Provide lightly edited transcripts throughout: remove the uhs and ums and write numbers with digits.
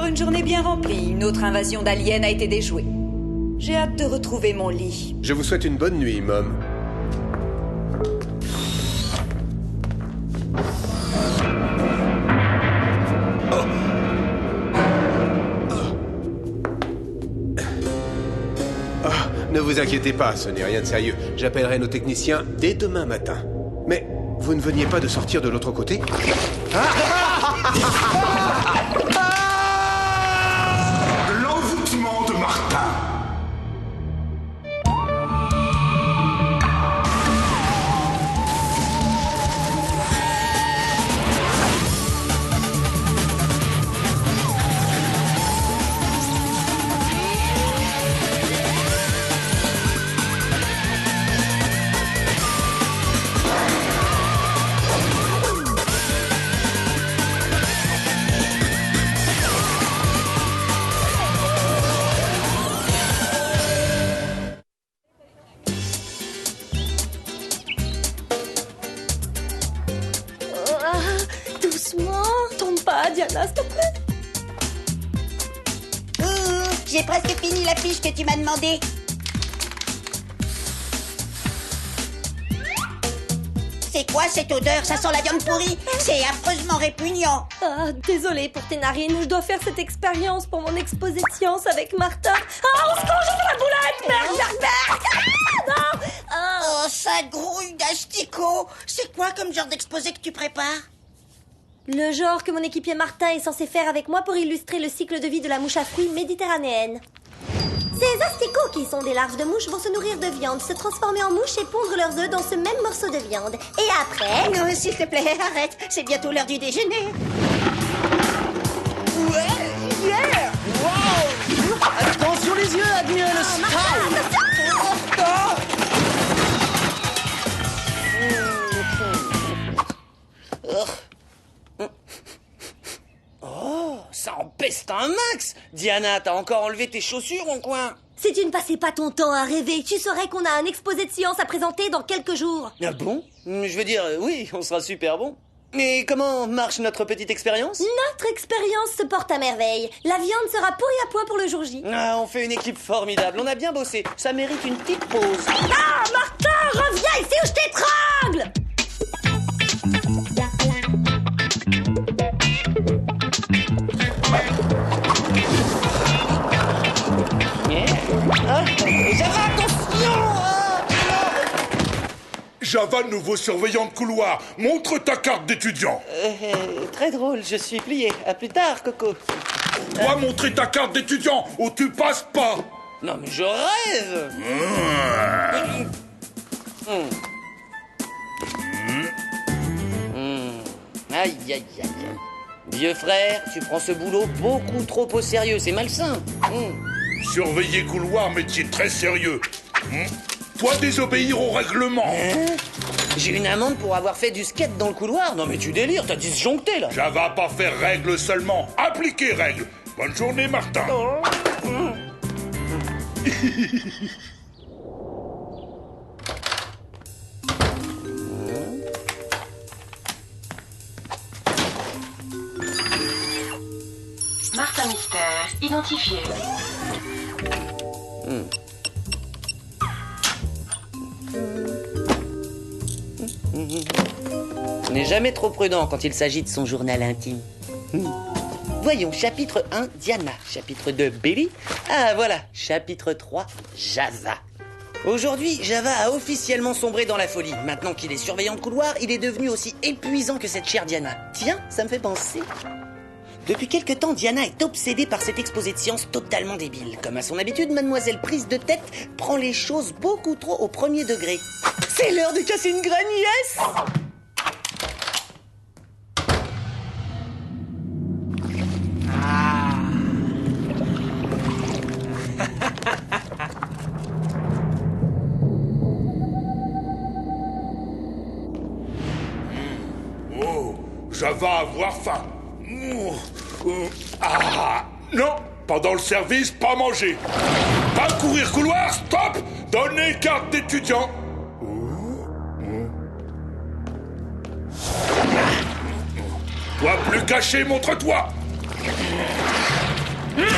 Encore une journée bien remplie. Une autre invasion d'aliens a été déjouée. J'ai hâte de retrouver mon lit. Je vous souhaite une bonne nuit, Mom. Ne vous inquiétez pas, ce n'est rien de sérieux. J'appellerai nos techniciens dès demain matin. Mais vous ne veniez pas de sortir de l'autre côté? L'envoûtement de Martin. Doucement, tombe pas, Diana, s'il te plaît. J'ai presque fini la fiche que tu m'as demandé. C'est quoi cette odeur? Ça sent la viande pourrie. C'est affreusement répugnant. Ah, désolée pour tes narines, je dois faire cette expérience pour mon exposé de science avec Martin. Ah, on se mange sur la boulette. Merde, merde. Ah, non. Ah. Oh, ça grouille d'asticots. C'est quoi comme genre d'exposé que tu prépares? Le genre que mon équipier Martin est censé faire avec moi pour illustrer le cycle de vie de la mouche à fruits méditerranéenne. Ces asticots, qui sont des larves de mouches, vont se nourrir de viande, se transformer en mouches et pondre leurs œufs dans ce même morceau de viande. Et après... Non, s'il te plaît, arrête. C'est bientôt l'heure du déjeuner. Ouais, yeah! Wow! Attention les yeux, admirez le style! Oh, ça empeste un max! Diana, t'as encore enlevé tes chaussures en coin? Si tu ne passais pas ton temps à rêver, tu saurais qu'on a un exposé de science à présenter dans quelques jours. Ah bon? Je veux dire, oui, on sera super bon. Mais comment marche notre petite expérience? Notre expérience se porte à merveille. La viande sera pourrie à point pour le jour J. Ah, on fait une équipe formidable, on a bien bossé. Ça mérite une petite pause. Ah, Martin, reviens ici ou je t'étrangle! Ah, Java, attention! Java, nouveau surveillant de couloir. Montre ta carte d'étudiant. Très drôle, je suis plié. À plus tard, Coco. Dois montrer ta carte d'étudiant ou tu passes pas. Non, mais je rêve! Aïe, aïe, aïe, aïe. Vieux frère, tu prends ce boulot beaucoup trop au sérieux, c'est malsain. Surveiller couloir, métier très sérieux. Toi, désobéir au règlement. J'ai une amende pour avoir fait du skate dans le couloir. Non mais tu délires, t'as disjoncté là. Java, pas faire règle seulement. Appliquer règle. Bonne journée, Martin. Martin Mystère, identifié. On n'est jamais trop prudent quand il s'agit de son journal intime. Voyons, chapitre 1, Diana. Chapitre 2, Billy. Ah, voilà. Chapitre 3, Java. Aujourd'hui, Java a officiellement sombré dans la folie. Maintenant qu'il est surveillant de couloir, il est devenu aussi épuisant que cette chère Diana. Tiens, ça me fait penser. Depuis quelque temps, Diana est obsédée par cet exposé de science totalement débile. Comme à son habitude, mademoiselle prise de tête prend les choses beaucoup trop au premier degré. C'est l'heure de casser une graine, yes! Oh, Java avoir faim. Ah, non, pendant le service, pas manger. Pas courir couloir, stop. Donnez carte d'étudiant. Toi plus caché, montre-toi. Donc,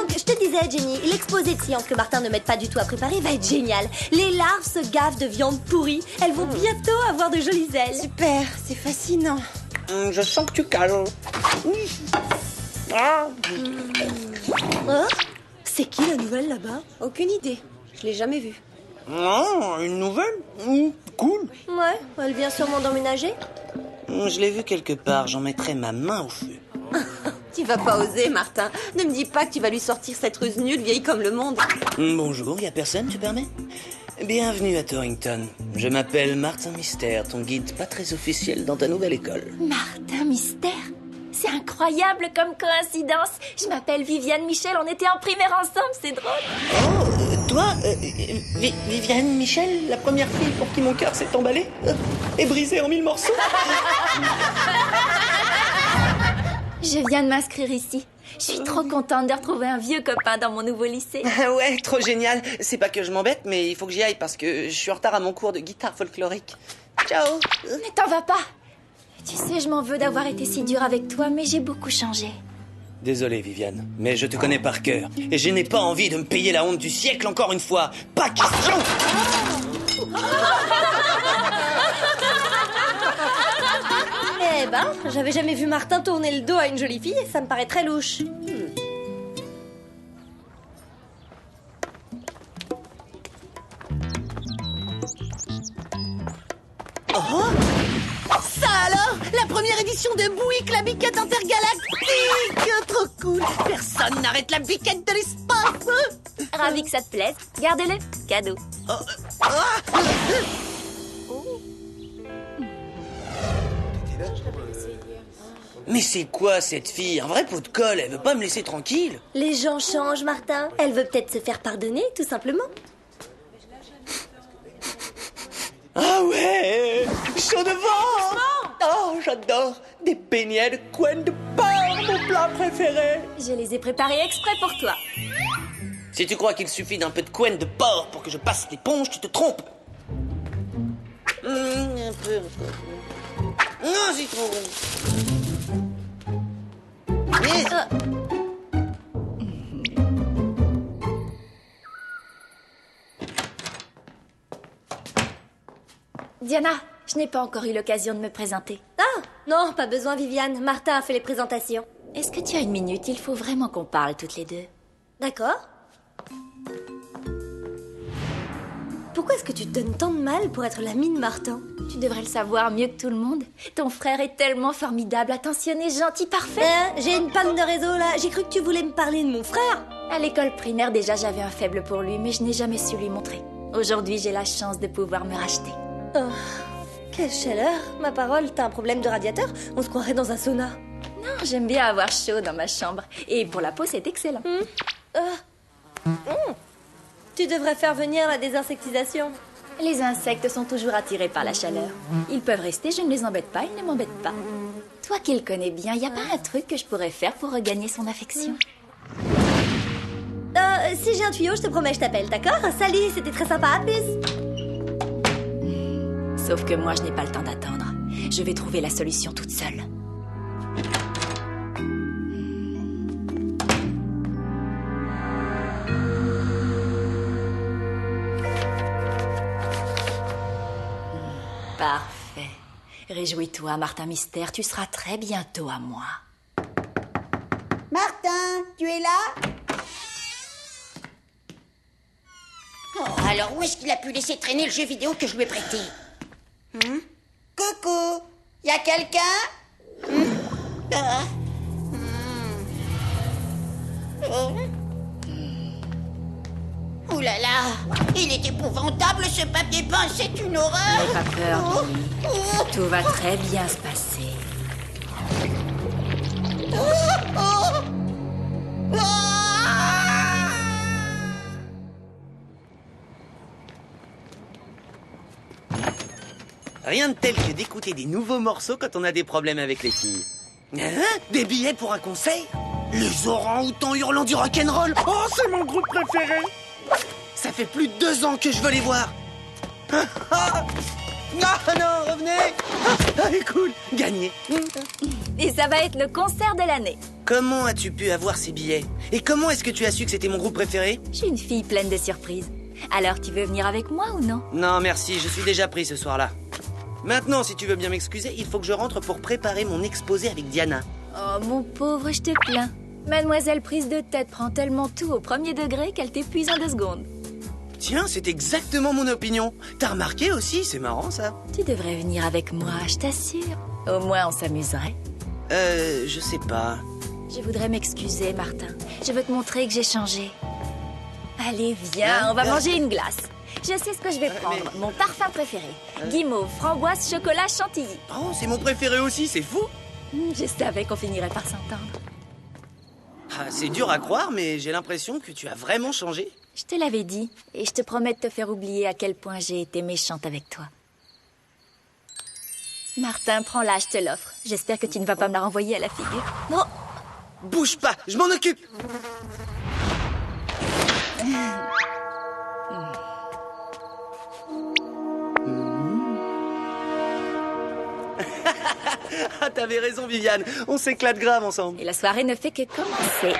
je te disais, Jenny, l'exposé de science que Martin ne m'aide pas du tout à préparer va être génial. Les larves se gavent de viande pourrie. Elles vont bientôt avoir de jolies ailes. Super, c'est fascinant. Je sens que tu cales. Oh, c'est qui la nouvelle là-bas? Aucune idée. Je l'ai jamais vue. Oh, une nouvelle? Cool. Ouais, elle vient sûrement d'emménager. Je l'ai vue quelque part, j'en mettrai ma main au feu. Tu vas pas oser, Martin. Ne me dis pas que tu vas lui sortir cette ruse nulle, vieille comme le monde. Bonjour, y a personne, tu permets? Bienvenue à Torrington. Je m'appelle Martin Mystère, ton guide pas très officiel dans ta nouvelle école. Martin Mystère? C'est incroyable comme coïncidence. Je m'appelle Viviane Michel, on était en primaire ensemble, c'est drôle. Oh, toi, Viviane Michel, la première fille pour qui mon cœur s'est emballé et brisé en 1000 morceaux. Je viens de m'inscrire ici. Je suis trop contente de retrouver un vieux copain dans mon nouveau lycée. Ah ouais, trop génial. C'est pas que je m'embête, mais il faut que j'y aille parce que je suis en retard à mon cours de guitare folklorique. Ciao. Ne t'en va pas. Tu sais, je m'en veux d'avoir été si dure avec toi, mais j'ai beaucoup changé. Désolé, Viviane, mais je te connais par cœur. Et je n'ai pas envie de me payer la honte du siècle encore une fois. Pas question. Eh ben, j'avais jamais vu Martin tourner le dos à une jolie fille et ça me paraît très louche. Ça alors, la première édition de Buick, la biquette intergalactique. Trop cool. Personne n'arrête la biquette de l'espace. Ravi que ça te plaise. Garde-le. Cadeau. Mais c'est quoi cette fille? Un vrai pot de colle, elle veut pas me laisser tranquille. Les gens changent, Martin. Elle veut peut-être se faire pardonner, tout simplement. Ah ouais, chaud de ventre. Oh, j'adore. Des beignets de couenne de porc, mon plat préféré. Je les ai préparés exprès pour toi. Si tu crois qu'il suffit d'un peu de couenne de porc pour que je passe l'éponge, tu te trompes. Un peu. Non, c'est trop bon. Diana, je n'ai pas encore eu l'occasion de me présenter. Ah, non, pas besoin, Viviane. Martin a fait les présentations. Est-ce que tu as une minute? Il faut vraiment qu'on parle toutes les deux. D'accord. Pourquoi est-ce que tu te donnes tant de mal pour être l'amie de Martin? Tu devrais le savoir mieux que tout le monde. Ton frère est tellement formidable, attentionné, gentil, parfait. J'ai une panne de réseau là. J'ai cru que tu voulais me parler de mon frère. À l'école primaire, déjà, j'avais un faible pour lui, mais je n'ai jamais su lui montrer. Aujourd'hui, j'ai la chance de pouvoir me racheter. Oh, quelle chaleur. Ma parole, t'as un problème de radiateur? On se croirait dans un sauna. Non, j'aime bien avoir chaud dans ma chambre. Et pour la peau, c'est excellent. Tu devrais faire venir la désinsectisation. Les insectes sont toujours attirés par la chaleur. Ils peuvent rester, je ne les embête pas, ils ne m'embêtent pas. Toi qui le connais bien, y a pas un truc que je pourrais faire pour regagner son affection? Si j'ai un tuyau, je te promets, je t'appelle, d'accord? Salut, c'était très sympa, à plus. Sauf que moi, je n'ai pas le temps d'attendre. Je vais trouver la solution toute seule. Parfait. Réjouis-toi, Martin Mystère, tu seras très bientôt à moi. Martin, tu es là? Oh, alors où est-ce qu'il a pu laisser traîner le jeu vidéo que je lui ai prêté? Coucou, y a quelqu'un? Ouh là là, il est épouvantable ce papier peint, c'est une horreur. N'aie pas peur, Billy. Tout va très bien se passer. Rien de tel que d'écouter des nouveaux morceaux quand on a des problèmes avec les filles. Hein? Des billets pour un concert? Les orang-outans hurlants du rock'n'roll. Oh, c'est mon groupe préféré. Ça fait plus de 2 ans que je veux les voir. Ah non, revenez. Cool, gagné. Et ça va être le concert de l'année. Comment as-tu pu avoir ces billets? Et comment est-ce que tu as su que c'était mon groupe préféré? Je suis une fille pleine de surprises. Alors tu veux venir avec moi ou non? Non, merci, je suis déjà pris ce soir-là. Maintenant, si tu veux bien m'excuser, il faut que je rentre pour préparer mon exposé avec Diana. Oh mon pauvre, je te plains. Mademoiselle prise de tête prend tellement tout au premier degré qu'elle t'épuise en 2 secondes. Tiens, c'est exactement mon opinion. T'as remarqué aussi, c'est marrant ça. Tu devrais venir avec moi, je t'assure. Au moins on s'amuserait. Je sais pas. Je voudrais m'excuser, Martin. Je veux te montrer que j'ai changé. Allez, viens, on va manger une glace. Je sais ce que je vais prendre. Mon parfum préféré. Guimauve, framboise, chocolat, chantilly. Oh, c'est mon préféré aussi, c'est fou. Je savais qu'on finirait par s'entendre. Ah, c'est dur à croire, mais j'ai l'impression que tu as vraiment changé. Je te l'avais dit, et je te promets de te faire oublier à quel point j'ai été méchante avec toi. Martin, prends-la, je te l'offre. J'espère que tu ne vas pas me la renvoyer à la figure. Non. Bouge pas, je m'en occupe. Ah, t'avais raison, Viviane. On s'éclate grave ensemble. Et la soirée ne fait que commencer.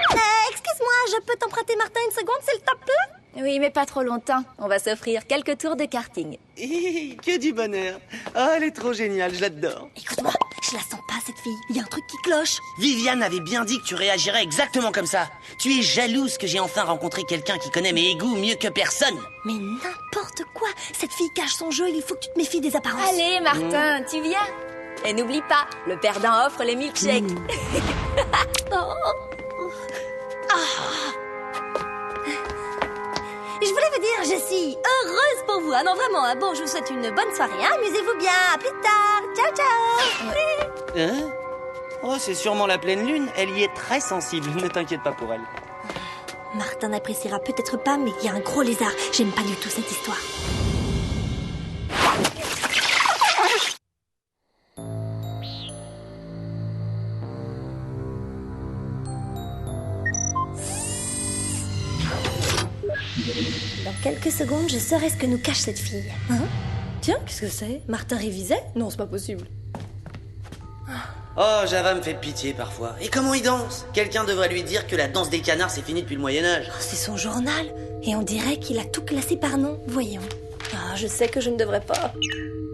Excuse-moi, je peux t'emprunter Martin une seconde, s'il te plaît? Oui, mais pas trop longtemps. On va s'offrir quelques tours de karting. Que du bonheur. Ah, elle est trop géniale, je l'adore. Écoute-moi, je la sens pas, cette fille. Il y a un truc qui cloche. Viviane avait bien dit que tu réagirais exactement comme ça. Tu es jalouse que j'ai enfin rencontré quelqu'un qui connaît mes égouts mieux que personne. Mais n'importe quoi. Cette fille cache son jeu, il faut que tu te méfies des apparences. Allez, Martin, tu viens? Et n'oublie pas, le perdant offre les milkshakes. Je voulais vous dire, je suis heureuse pour vous. Ah non, vraiment. Ah bon, je vous souhaite une bonne soirée. Hein. Amusez-vous bien. À plus tard. Ciao, ciao. Hein? Oh, c'est sûrement la pleine lune. Elle y est très sensible. Ne t'inquiète pas pour elle. Martin n'appréciera peut-être pas, mais il y a un gros lézard. J'aime pas du tout cette histoire. Dans quelques secondes, je saurai ce que nous cache cette fille. Hein? Tiens, qu'est-ce que c'est? Martin révisait? Non, c'est pas possible. Oh, Java me fait pitié parfois. Et comment il danse? Quelqu'un devrait lui dire que la danse des canards c'est fini depuis le Moyen-Âge. Oh, c'est son journal. Et on dirait qu'il a tout classé par nom. Voyons. Ah, je sais que je ne devrais pas.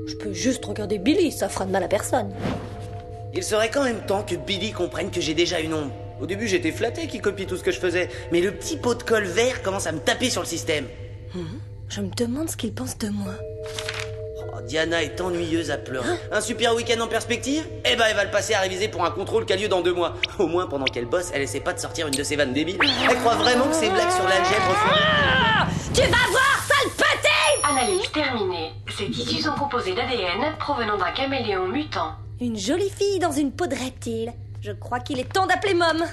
Je peux juste regarder Billy, ça fera de mal à personne. Il serait quand même temps que Billy comprenne que j'ai déjà une ombre. Au début, j'étais flatté qu'il copie tout ce que je faisais. Mais le petit pot de colle vert commence à me taper sur le système. Je me demande ce qu'il pense de moi. Oh, Diana est ennuyeuse à pleurer. Un super week-end en perspective? Eh ben, elle va le passer à réviser pour un contrôle qui a lieu dans 2 mois. Au moins, pendant qu'elle bosse, elle essaie pas de sortir une de ses vannes débiles. Elle croit vraiment que ses blagues sur l'algèbre font... Tu vas voir, sale petit! Analyse terminée. Ces tissus sont composés d'ADN provenant d'un caméléon mutant. Une jolie fille dans une peau de reptile. Je crois qu'il est temps d'appeler Mom.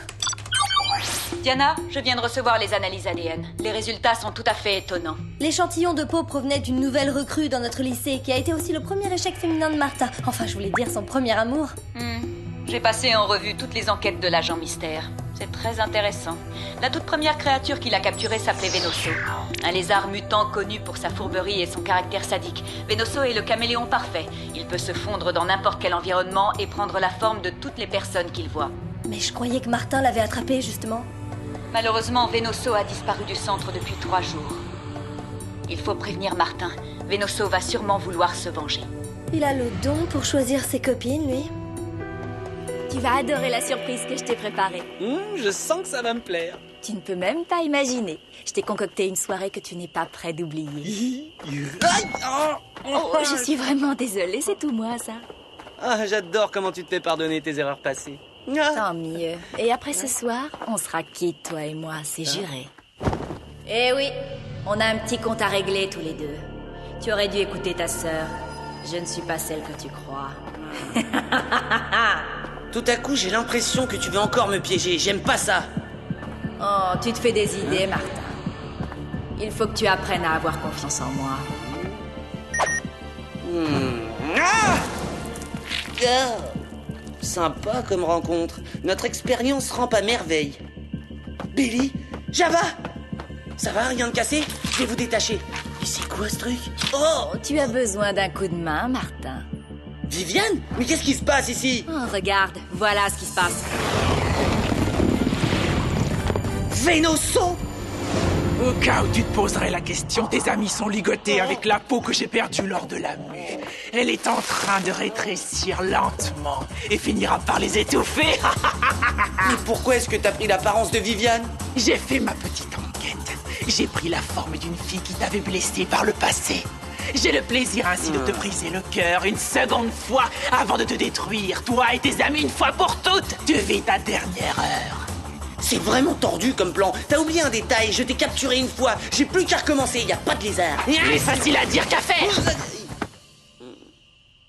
Diana, je viens de recevoir les analyses ADN. Les résultats sont tout à fait étonnants. L'échantillon de peau provenait d'une nouvelle recrue dans notre lycée qui a été aussi le premier échec féminin de Martha. Enfin, je voulais dire son premier amour. J'ai passé en revue toutes les enquêtes de l'agent mystère. C'est très intéressant. La toute première créature qu'il a capturée s'appelait Venoso. Un lézard mutant connu pour sa fourberie et son caractère sadique. Venoso est le caméléon parfait. Il peut se fondre dans n'importe quel environnement et prendre la forme de toutes les personnes qu'il voit. Mais je croyais que Martin l'avait attrapé, justement. Malheureusement, Venoso a disparu du centre depuis 3 jours. Il faut prévenir Martin. Venoso va sûrement vouloir se venger. Il a le don pour choisir ses copines, lui. Tu vas adorer la surprise que je t'ai préparée. je sens que ça va me plaire. Tu ne peux même pas imaginer. Je t'ai concocté une soirée que tu n'es pas prêt d'oublier. Oh, je suis vraiment désolée, c'est tout moi, ça. Ah, j'adore comment tu te fais pardonner tes erreurs passées. Tant mieux. Et après ce soir, on sera quittes, toi et moi, c'est juré. Eh oui, on a un petit compte à régler tous les deux. Tu aurais dû écouter ta sœur. Je ne suis pas celle que tu crois. Tout à coup, j'ai l'impression que tu veux encore me piéger. J'aime pas ça. Oh, tu te fais des idées, Martin. Il faut que tu apprennes à avoir confiance en moi. Sympa comme rencontre. Notre expérience rampe à merveille. Billy, Java, ça va, rien de cassé? Je vais vous détacher. Et c'est quoi ce truc? Oh, Tu as besoin d'un coup de main, Martin. Viviane? Mais qu'est-ce qui se passe ici? Oh, regarde, voilà ce qui se passe. Vénoso! Au cas où tu te poserais la question, tes amis sont ligotés avec la peau que j'ai perdue lors de la mue. Elle est en train de rétrécir lentement et finira par les étouffer. Mais pourquoi est-ce que t'as pris l'apparence de Viviane? J'ai fait ma petite enquête. J'ai pris la forme d'une fille qui t'avait blessé par le passé. J'ai le plaisir ainsi de te briser le cœur une seconde fois avant de te détruire, toi et tes amis, une fois pour toutes. Tu vis ta dernière heure. C'est vraiment tordu comme plan. T'as oublié un détail, je t'ai capturé une fois. J'ai plus qu'à recommencer, y a pas de lézard. Il est facile à dire qu'à faire.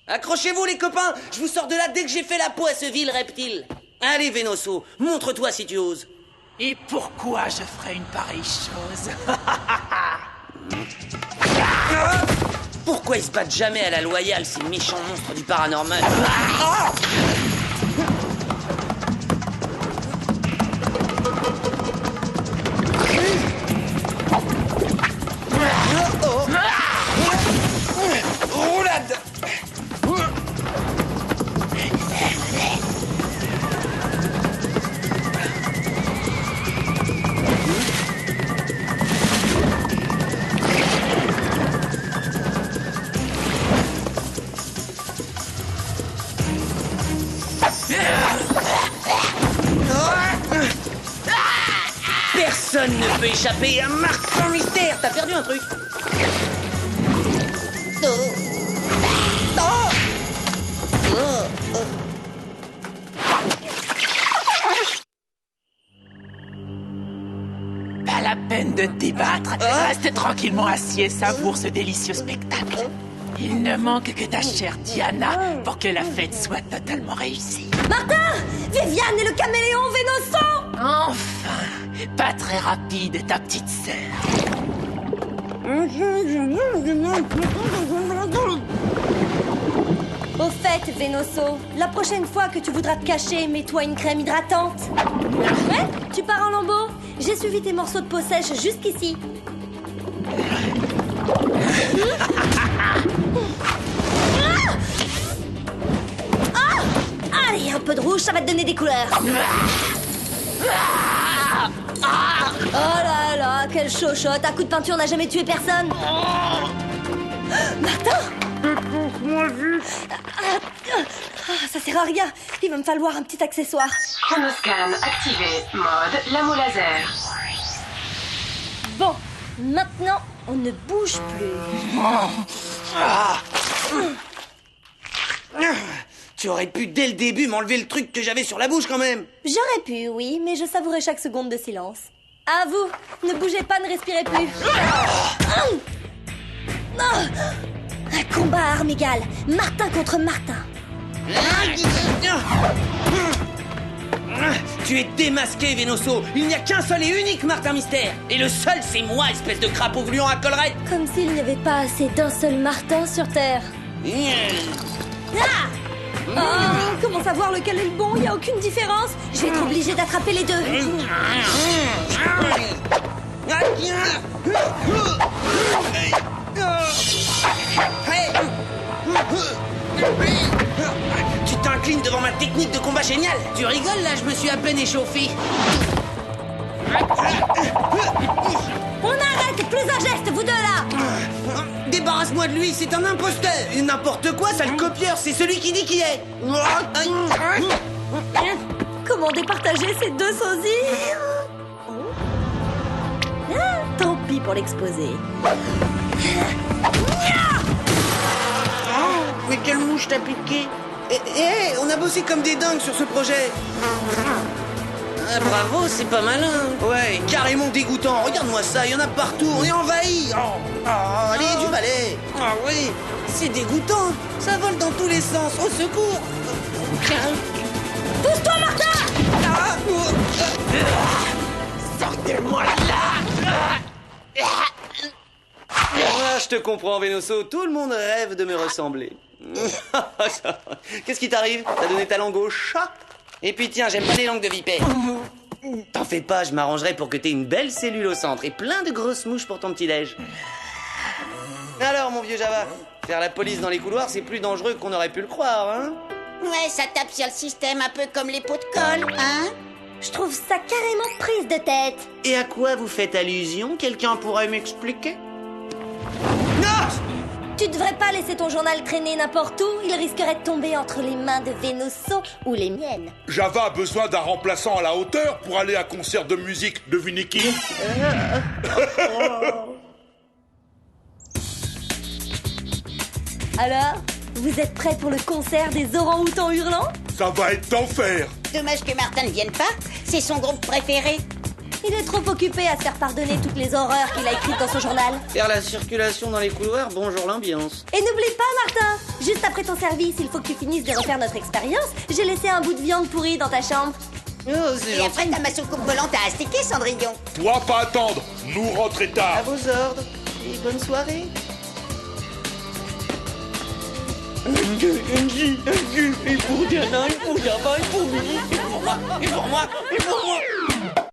Accrochez-vous les copains, je vous sors de là dès que j'ai fait la peau à ce vil reptile. Allez Vénoso, montre-toi si tu oses. Et pourquoi je ferais une pareille chose? Pourquoi ils se battent jamais à la loyale, ces méchants monstres du paranormal? Roulade! Personne ne peut échapper à Martin Mystère. T'as perdu un truc. Pas la peine de te débattre. Reste tranquillement assis et savoure ce délicieux spectacle. Il ne manque que ta chère Diana pour que la fête soit totalement réussie. Martin! Viviane et le caméléon Vénoso! Enfin, pas très rapide, ta petite sœur. Au fait, Vénoso, la prochaine fois que tu voudras te cacher, mets-toi une crème hydratante. Ouais, tu pars en lambeaux? J'ai suivi tes morceaux de peau sèche jusqu'ici. Allez, un peu de rouge, ça va te donner des couleurs. Oh là là, quelle chochotte. Un coup de peinture n'a jamais tué personne. Martin! Ça sert à rien. Il va me falloir un petit accessoire. Chronoscan activé. Mode lamo laser. Bon, maintenant, on ne bouge plus. Tu aurais pu dès le début m'enlever le truc que j'avais sur la bouche quand même. J'aurais pu, oui, mais je savourais chaque seconde de silence. À vous, ne bougez pas, ne respirez plus. Un combat à armes égales. Martin contre Martin. Tu es démasqué, Vénoso. Il n'y a qu'un seul et unique Martin Mystère. Et le seul, c'est moi, espèce de crapaud gluant à collerette. Comme s'il n'y avait pas assez d'un seul Martin sur Terre. Comment savoir lequel est le bon? Il n'y a aucune différence. Je vais être obligée d'attraper les deux. Tu t'inclines devant ma technique de combat géniale? Tu rigoles là, je me suis à peine échauffé. On arrête, plus un geste, vous deux là. Débarrasse-moi de lui, c'est un imposteur. N'importe quoi, sale copieur, c'est celui qui dit qui est. Comment départager ces deux sosies? Tant pis pour l'exposer. Mais quelle mouche t'a piqué? On a bossé comme des dingues sur ce projet. Ah, bravo, c'est pas malin. Ouais, carrément dégoûtant. Regarde-moi ça, il y en a partout, on est envahi. Allez, du balai. Ah oui, c'est dégoûtant. Ça vole dans tous les sens. Au secours. Pousse-toi, Martin! Sortez-moi là! Je te comprends, Vénoso. Tout le monde rêve de me ressembler. Qu'est-ce qui t'arrive? T'as donné ta langue au chat? Et puis tiens, j'aime pas les langues de vipère. T'en fais pas, je m'arrangerai pour que t'aies une belle cellule au centre et plein de grosses mouches pour ton petit-déj. Alors, mon vieux Java, faire la police dans les couloirs, c'est plus dangereux qu'on aurait pu le croire, hein? Ouais, ça tape sur le système un peu comme les pots de colle, hein? Je trouve ça carrément prise de tête. Et à quoi vous faites allusion? Quelqu'un pourrait m'expliquer? Non! Tu devrais pas laisser ton journal traîner n'importe où. Il risquerait de tomber entre les mains de Venoso ou les miennes. Java a besoin d'un remplaçant à la hauteur pour aller à un concert de musique. Devinez qui? Alors, vous êtes prêts pour le concert des orang-outans hurlants? Ça va être d'enfer. Dommage que Martin ne vienne pas, c'est son groupe préféré. Il est trop occupé à se faire pardonner toutes les horreurs qu'il a écrites dans son journal. Faire la circulation dans les couloirs, bonjour l'ambiance. Et n'oublie pas, Martin, juste après ton service, il faut que tu finisses de refaire notre expérience. J'ai laissé un bout de viande pourrie dans ta chambre. Oh, c'est Et gentil. après, t'as ma soucoupe volante à astiquer, Cendrillon. Toi, pas attendre. Nous rentrer À tard. vos ordres. Et bonne soirée. Et pour Diana, et pour Java, et pour Billy, et pour moi, et pour moi, et pour moi.